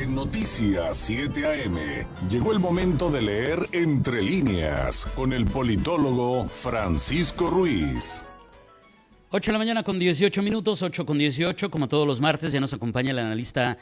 En Noticias 7 AM, llegó el momento de leer Entre Líneas con el politólogo Francisco Ruiz. 8 de la mañana con 18 minutos, 8 con 18, como todos los martes, ya nos acompaña el analista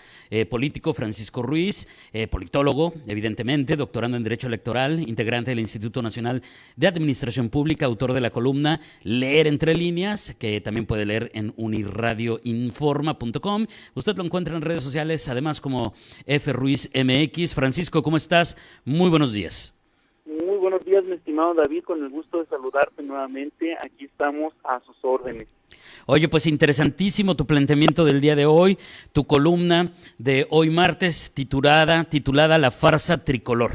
político Francisco Ruiz, politólogo, evidentemente, doctorando en Derecho Electoral, integrante del Instituto Nacional de Administración Pública, autor de la columna Leer Entre Líneas, que también puede leer en unirradioinforma.com. Usted lo encuentra en redes sociales, además como FRuizMX. Francisco, ¿cómo estás? Muy buenos días. Muy buenos días, mi estimado David, con el gusto de saludarte nuevamente. Aquí estamos a sus órdenes. Oye, pues interesantísimo tu planteamiento del día de hoy, tu columna de hoy martes titulada La farsa tricolor.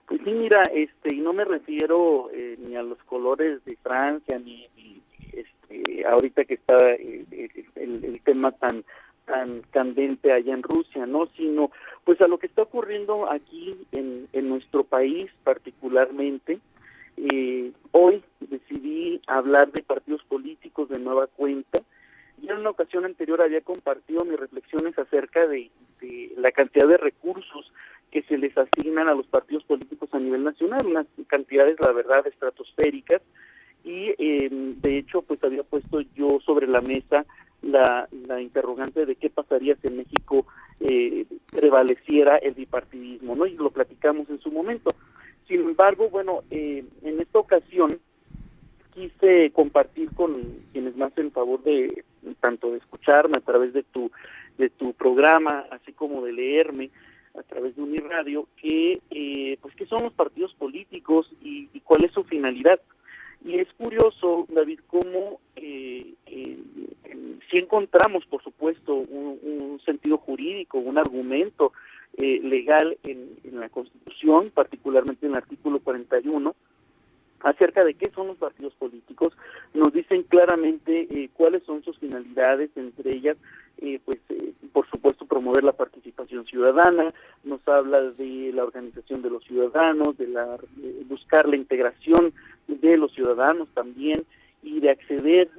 Pues sí, mira, y no me refiero ni a los colores de Francia, ni ahorita que está el tema tan candente allá en Rusia, ¿no? Sino pues a lo que está ocurriendo aquí en nuestro país particularmente. Hoy decidí hablar de partidos políticos de nueva cuenta. Ya en una ocasión anterior había compartido mis reflexiones acerca de la cantidad de recursos que se les asignan a los partidos políticos a nivel nacional, unas cantidades, la verdad, estratosféricas, y de hecho pues había puesto yo sobre la mesa la interrogante de qué pasaría si en México prevaleciera el bipartidismo, ¿no? Y lo platicamos en su momento. Sin embargo, bueno, en esta ocasión quise compartir con quienes me hacen favor de tanto de escucharme a través de tu programa, así como de leerme a través de Unirradio, que pues qué son los partidos políticos y cuál es su finalidad. Y es curioso, David, cómo si encontramos, por supuesto, un sentido jurídico, un argumento legal en la Constitución, particularmente en el artículo 41, acerca de qué son los partidos políticos. Nos dicen claramente cuáles son sus finalidades, entre ellas, por supuesto, promover la participación ciudadana. Nos habla de la organización de los ciudadanos, de buscar la integración de los ciudadanos también, y de acceder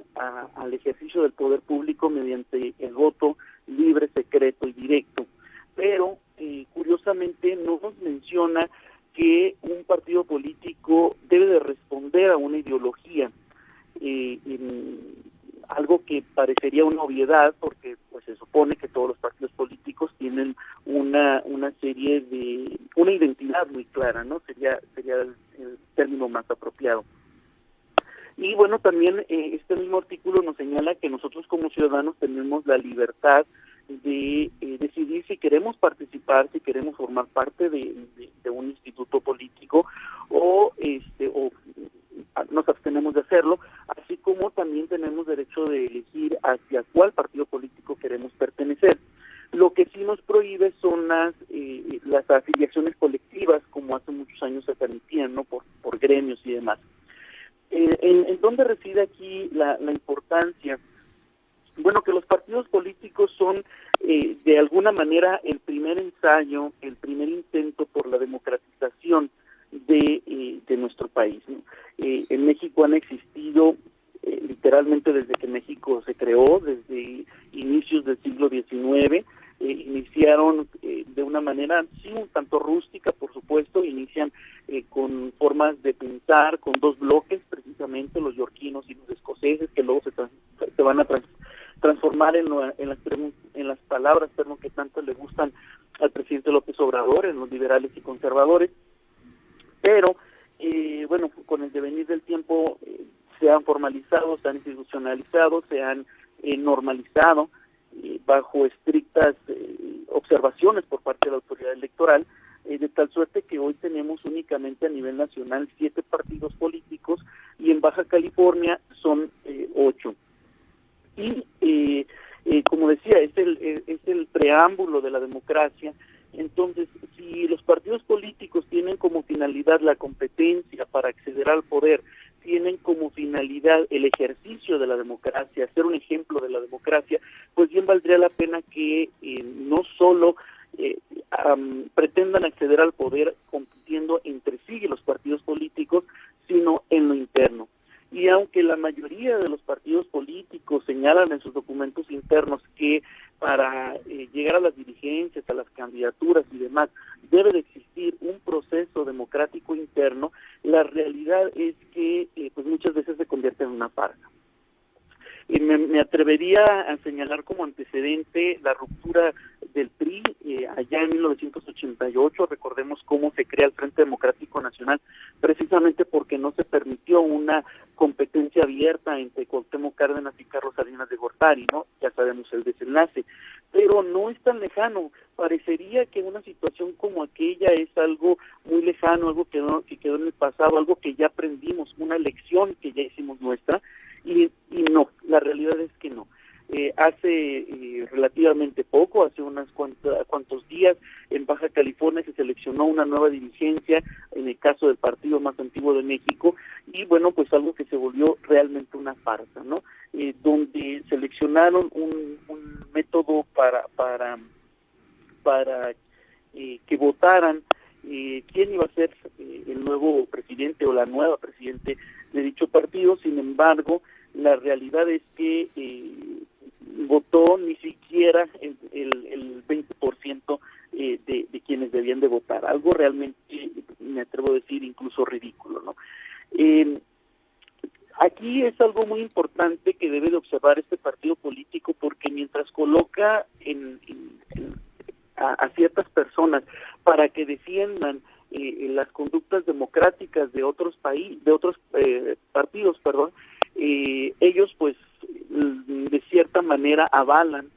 al ejercicio del poder público mediante el voto libre, secreto y directo. Pero, curiosamente, no nos menciona que un partido político debe de responder a una ideología, algo que parecería una obviedad, porque pues se supone que todos los partidos políticos tienen una serie de una identidad muy clara, ¿no? Sería el término más apropiado. Y bueno, también este mismo artículo nos señala que nosotros como ciudadanos tenemos la libertad de decidir si queremos participar, si queremos formar parte de un instituto político o nos abstenemos de hacerlo, así como también tenemos derecho de elegir hacia cuál partido político queremos pertenecer. Lo que sí nos prohíbe son las afiliaciones colectivas, como hace muchos años se permitían, ¿no? Por gremios y demás. ¿En dónde reside aquí la importancia? Bueno, que los partidos políticos son de alguna manera el primer ensayo, el primer intento por la democratización de nuestro país, ¿no? En México han existido literalmente desde que México se creó, desde inicios del siglo XIX. Iniciaron de una manera, sí, un tanto rústica, por supuesto. Inician con formas de pensar, con dos bloques, precisamente, los yorquinos y los escoceses, que luego se van a transformar en las palabras que tanto le gustan al presidente López Obrador, en los liberales y conservadores. Pero, bueno, con el devenir del tiempo se han formalizado, se han institucionalizado, se han normalizado bajo estrictas observaciones por parte de la autoridad electoral, de tal suerte que hoy tenemos únicamente a nivel nacional 7 partidos políticos y en Baja California son 8. Y como decía, es el preámbulo de la democracia. Entonces, si los partidos políticos tienen como finalidad la competencia para acceder al poder, tienen como finalidad el ejercicio de la democracia, ser un ejemplo de la democracia, pues bien valdría la pena que no solo pretendan acceder al poder compitiendo entre sí y los partidos políticos, sino en lo interno. Y aunque la mayoría de los partidos políticos señalan en sus documentos internos que para llegar a las dirigencias, a las candidaturas y demás, debe de existir un proceso democrático interno, la realidad es que pues muchas veces se convierte en una farsa. Me atrevería a señalar como antecedente la ruptura del PRI allá en 1988. Recordemos cómo se crea el Frente Democrático Nacional, precisamente porque no se permitió una competencia abierta entre Cuauhtémoc Cárdenas y Carlos Salinas de Gortari, ¿no? Ya sabemos el desenlace, pero no es tan lejano. Parecería que una situación como aquella es algo muy lejano, algo que quedó en el pasado, algo que ya aprendimos, una lección que ya hicimos nuestra, y no, la realidad es que no. Hace relativamente poco, hace unos cuantos días, en Baja California se seleccionó una nueva dirigencia, en el caso del partido más antiguo de México, y bueno, pues algo que se volvió realmente una farsa, ¿no? Donde seleccionaron un método para que votaran quién iba a ser el nuevo presidente o la nueva presidente de dicho partido. Sin embargo, la realidad es que votó ni siquiera el 20% de quienes debían de votar, algo realmente, me atrevo a decir, incluso ridículo, ¿no? Aquí es algo muy importante que debe de observar este partido político, porque mientras coloca a ciertas personas para que defiendan las conductas democráticas de otros partidos, ellos pues de cierta manera avalan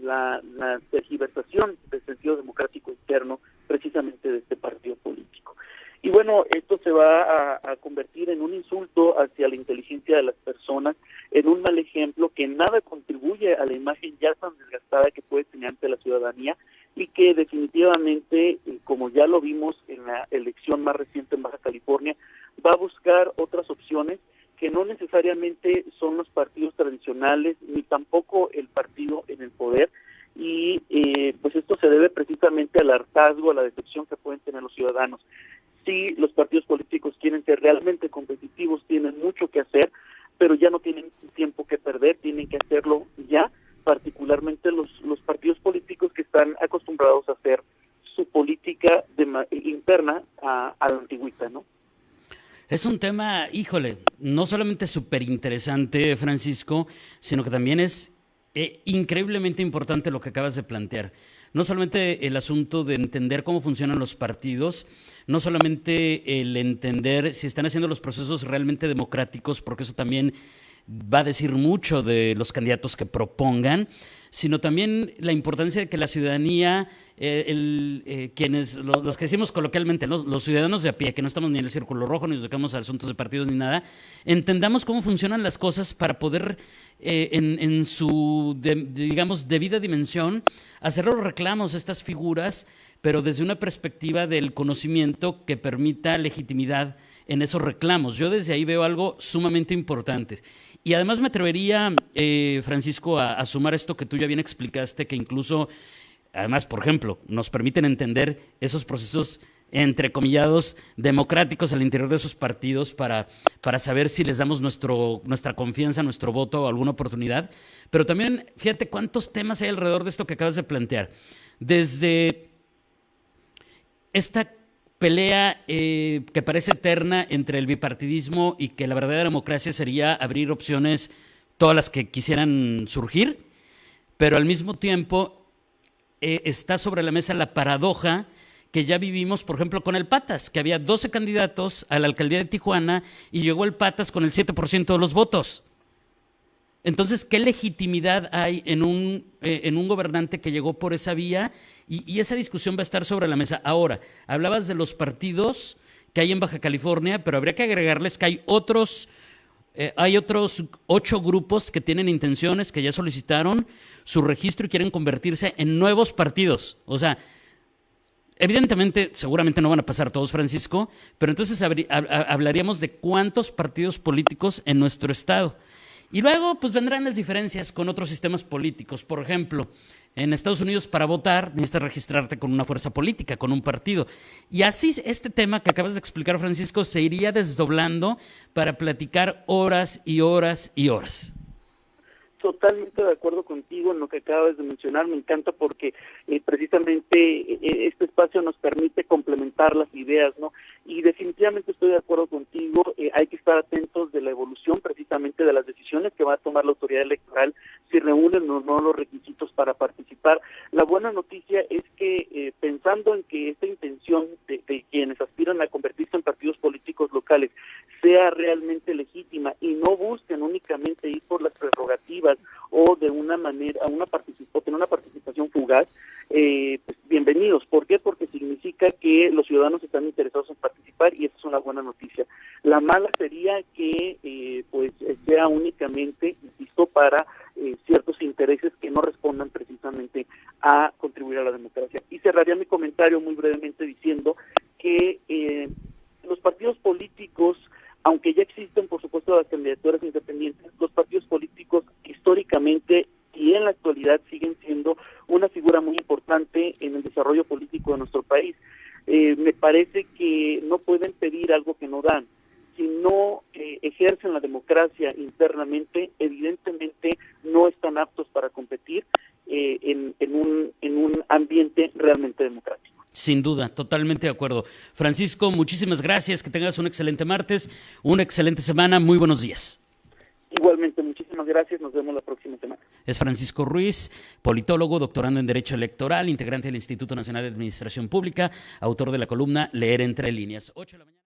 la tergiversación del sentido democrático interno precisamente de este partido político. Y bueno, esto se va a convertir en un insulto hacia la inteligencia de las personas, en un mal ejemplo que nada contribuye a la imagen ya tan desgastada que puede tener ante la ciudadanía, y que definitivamente, como ya lo vimos en la elección más reciente en Baja California, va a buscar otras opciones que no necesariamente son los partidos tradicionales, ni tampoco el partido en el poder, y pues esto se debe precisamente al hartazgo, a la decepción que pueden tener los ciudadanos. Si los partidos políticos quieren ser realmente competitivos, tienen mucho que hacer, pero ya no tienen tiempo que perder, tienen que hacerlo ya, particularmente los partidos políticos que están acostumbrados a hacer su política interna a la antigüita, ¿no? Es un tema, híjole, no solamente súper interesante, Francisco, sino que también es increíblemente importante lo que acabas de plantear. No solamente el asunto de entender cómo funcionan los partidos, no solamente el entender si están haciendo los procesos realmente democráticos, porque eso también va a decir mucho de los candidatos que propongan, sino también la importancia de que la ciudadanía, quienes, los que decimos coloquialmente, los ciudadanos de a pie, que no estamos ni en el círculo rojo, ni nos dedicamos a asuntos de partidos ni nada, entendamos cómo funcionan las cosas para poder, en su, digamos, debida dimensión, hacer los reclamos a estas figuras, pero desde una perspectiva del conocimiento que permita legitimidad en esos reclamos. Yo desde ahí veo algo sumamente importante. Y además me atrevería, Francisco, a sumar esto que tú ya bien explicaste, que incluso, además, por ejemplo, nos permiten entender esos procesos entrecomillados democráticos al interior de esos partidos para saber si les damos nuestra confianza, nuestro voto o alguna oportunidad. Pero también, fíjate cuántos temas hay alrededor de esto que acabas de plantear. Desde esta pelea que parece eterna entre el bipartidismo y que la verdadera democracia sería abrir opciones, todas las que quisieran surgir, pero al mismo tiempo está sobre la mesa la paradoja que ya vivimos, por ejemplo, con el Patas, que había 12 candidatos a la alcaldía de Tijuana y llegó el Patas con el 7% de los votos. Entonces, ¿qué legitimidad hay en un gobernante que llegó por esa vía? Y esa discusión va a estar sobre la mesa. Ahora, hablabas de los partidos que hay en Baja California, pero habría que agregarles que hay otros 8 grupos que tienen intenciones, que ya solicitaron su registro y quieren convertirse en nuevos partidos. O sea, evidentemente, seguramente no van a pasar todos, Francisco, pero entonces hablaríamos de cuántos partidos políticos en nuestro estado. Y luego, pues vendrán las diferencias con otros sistemas políticos. Por ejemplo, en Estados Unidos para votar necesitas registrarte con una fuerza política, con un partido. Y así este tema que acabas de explicar, Francisco, se iría desdoblando para platicar horas y horas y horas. Totalmente de acuerdo contigo en lo que acabas de mencionar. Me encanta porque precisamente este espacio nos permite complementar las ideas, ¿no? Y definitivamente estoy de acuerdo contigo. Hay que estar atentos de la evolución precisamente de las decisiones que va a tomar la autoridad electoral, si reúnen o no los requisitos para participar. La buena noticia es que pensando en que esta intención de quienes aspiran a convertirse en partidos políticos locales sea realmente legítima y no busquen únicamente ir por las prerrogativas o de una manera, tener una participación fugaz, pues bienvenidos. ¿Por qué? Porque significa que los ciudadanos están interesados en participar y esa es una buena noticia. La mala sería que pues sea únicamente, insisto, para ciertos intereses que no respondan precisamente a contribuir a la democracia. Y cerraría mi comentario muy brevemente diciendo que los partidos políticos, aunque ya existen, por supuesto, las candidaturas independientes, los partidos políticos históricamente y en la actualidad siguen siendo una figura muy importante en el desarrollo político de nuestro país. Me parece que no pueden pedir algo que no dan. Si no ejercen la democracia internamente, evidentemente no están aptos para competir en un ambiente realmente democrático. Sin duda, totalmente de acuerdo. Francisco, muchísimas gracias, que tengas un excelente martes, una excelente semana, muy buenos días. Igualmente, muchísimas gracias, nos vemos la próxima semana. Es Francisco Ruiz, politólogo, doctorando en Derecho Electoral, integrante del Instituto Nacional de Administración Pública, autor de la columna Leer entre líneas. 8 de la mañana.